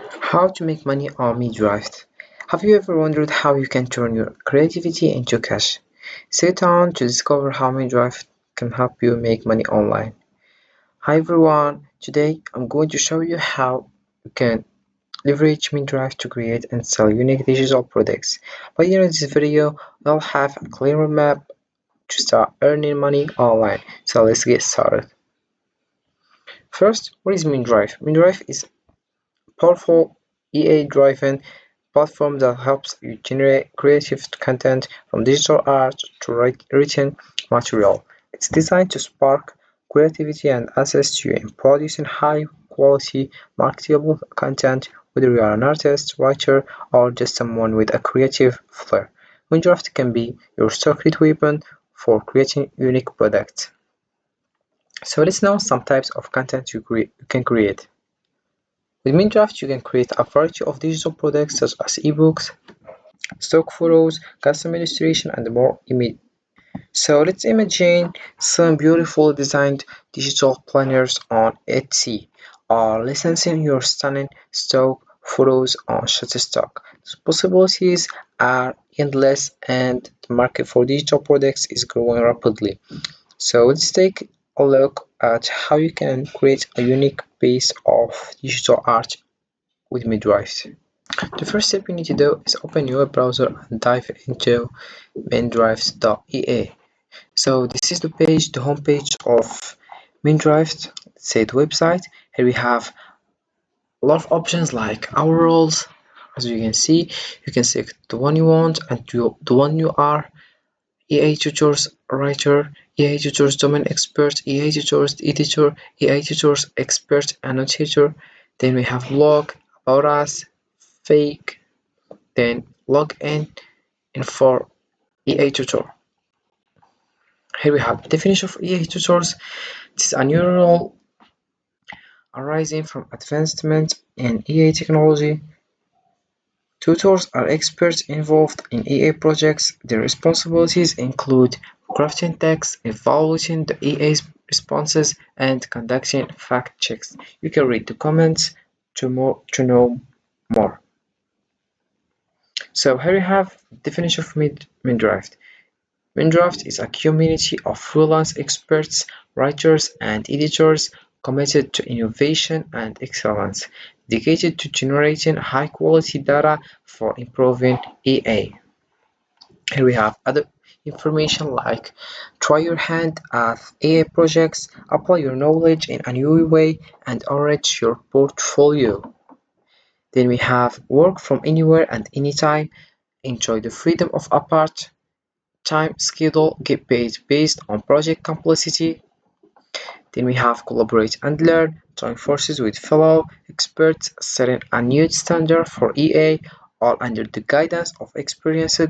How to make money on Minddrift. Have you ever wondered how you can turn your creativity into cash? Stay tuned to discover how Minddrift can help you make money online. Hi everyone, today I'm going to show you how you can leverage Minddrift to create and sell unique digital products. By the end of this video, you'll have a clear roadmap to start earning money online. So let's get started. First, what is Minddrift? Minddrift is powerful AI-driven platform that helps you generate creative content from digital art to written material. It's designed to spark creativity and assist you in producing high-quality, marketable content, whether you are an artist, writer, or just someone with a creative flair. Minecraft can be your secret weapon for creating unique products. So let's know some types of content you can create. With Minecraft, you can create a variety of digital products such as ebooks, stock photos, custom illustration, and more. So let's imagine some beautifully designed digital planners on Etsy, or licensing your stunning stock photos on Shutterstock. The possibilities are endless, and the market for digital products is growing rapidly. So let's take a look at how you can create a unique piece of digital art with Minddrift. The first step you need to do is open your browser and dive into minndrift.ea. So this is the home page of Minndrift, let's say the website. Here we have a lot of options like our roles. As you can see, you can select the one you want and the one you are. EA tutors writer, EA tutors domain expert, EA tutors editor, EA tutors expert annotator. Then we have blog, about us, fake, then log in and for EA tutor. Here we have the definition of EA tutors. This is a new role arising from advancement in EA technology. Tutors are experts involved in EA projects. Their responsibilities include crafting text, evaluating the EA's responses, and conducting fact checks. You can read the comments to know more. So here you have the definition of Minddrift. Minddrift is a community of freelance experts, writers, and editors committed to innovation and excellence, dedicated to generating high-quality data for improving EA. Here we have other information like try your hand at AI projects, apply your knowledge in a new way, and enrich your portfolio. Then we have work from anywhere and anytime, enjoy the freedom of a part-time schedule, get paid based on project complexity. Then we have collaborate and learn, join forces with fellow experts, setting a new standard for EA, all under the guidance of experienced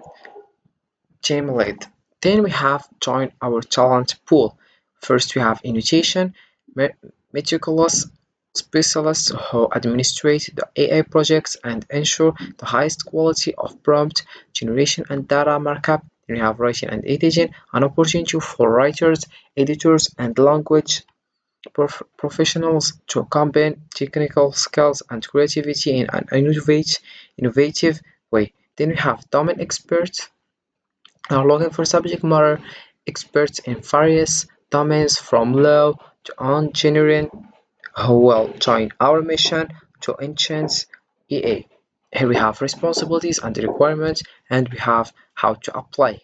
team lead. Then we have join our talent pool. First we have annotation, meticulous specialists who administrate the AI projects and ensure the highest quality of prompt generation and data markup. Then we have writing and editing, an opportunity for writers, editors, and language professionals to combine technical skills and creativity in an innovative way. Then we have domain experts are looking for subject matter experts in various domains from law to engineering who will join our mission to enhance EA. Here we have responsibilities and requirements, and we have how to apply.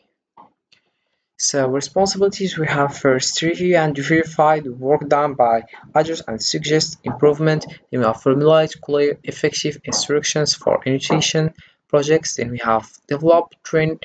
So responsibilities we have first review and verify the work done by others and suggest improvement. Then we have formulate clear, effective instructions for initiation projects. Then we have develop, train,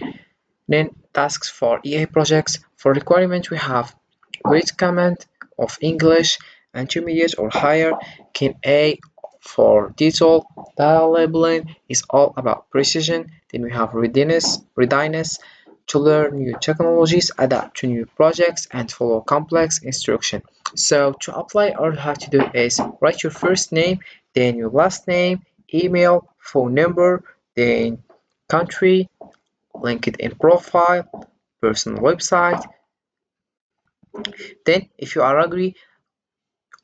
then tasks for EA projects. For requirements we have grade command of English, intermediate or higher, Kin A for detail, data labeling is all about precision. Then we have readiness to learn new technologies, adapt to new projects, and follow complex instruction. So to apply, all you have to do is write your first name, then your last name, email, phone number, then country, LinkedIn profile, personal website. Then if you are agree,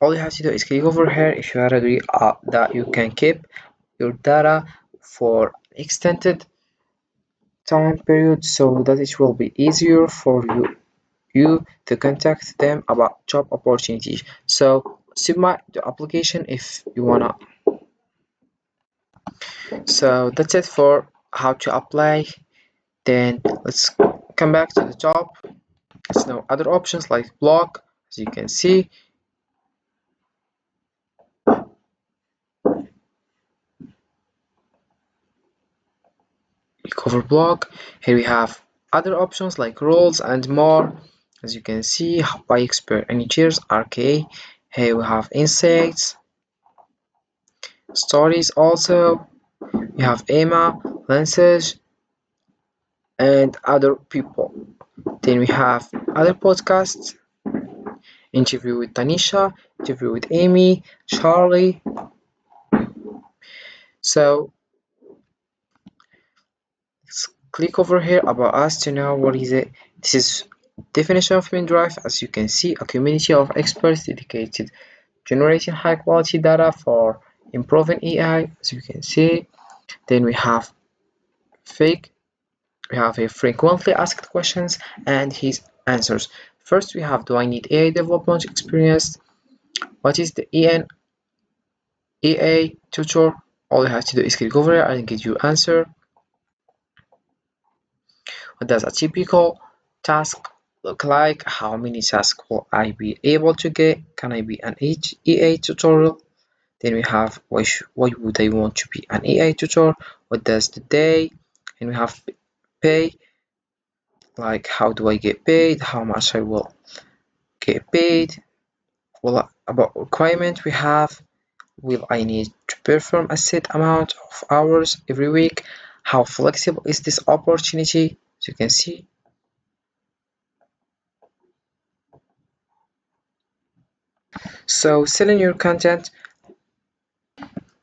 all you have to do is click over here if you are agree that you can keep your data for extended time period so that it will be easier for you to contact them about job opportunities. So submit the application if you wanna. So that's it for how to apply. Then let's come back to the top. There's no other options like blog. As you can see, cover blog. Here we have other options like roles and more. As you can see, by expert and cheers RK. Here we have insights, stories also. We have Emma, lenses, and other people. Then we have other podcasts, interview with Tanisha, interview with Amy, Charlie. So let's click over here about us to know what is it. This is definition of Minddrift. As you can see, a community of experts dedicated generating high quality data for improving AI. As you can see, then we have fake. We have a frequently asked questions and his answers. First, we have, do I need AI development experience? What is the EA tutor? All you have to do is click over here and get your answer. What does a typical task look like? How many tasks will I be able to get? Can I be an EA tutorial? Then we have why would I want to be an EA tutor? What does the day? And we have pay, like how do I get paid? How much I will get paid? Well, about requirement we have, will I need to perform a set amount of hours every week? How flexible is this opportunity? As you can see, so selling your content,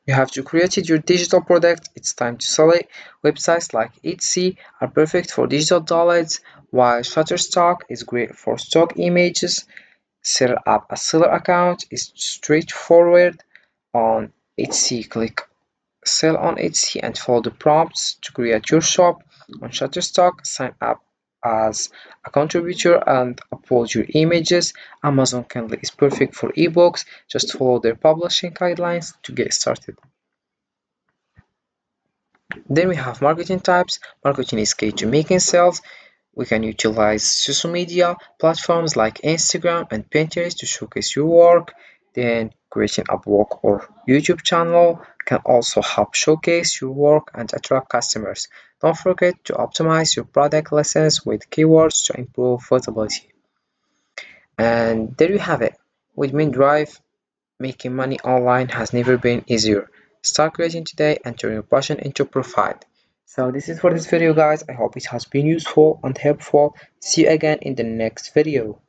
you have to create your digital product. It's time to sell it. Websites like Etsy are perfect for digital downloads, while Shutterstock is great for stock images. Set up a seller account is straightforward. On Etsy, click sell on Etsy and follow the prompts to create your shop. On Shutterstock, sign up as a contributor and upload your images. Amazon Kindle is perfect for ebooks. Just follow their publishing guidelines to get started. Then we have marketing types. Marketing is key to making sales. We can utilize social media platforms like Instagram and Pinterest to showcase your work. Then creating a blog or YouTube channel can also help showcase your work and attract customers. Don't forget to optimize your product listings with keywords to improve visibility. And there you have it. With Minddrive, making money online has never been easier. Start creating today and turn your passion into profit. So this is for this video guys. I hope it has been useful and helpful. See you again in the next video.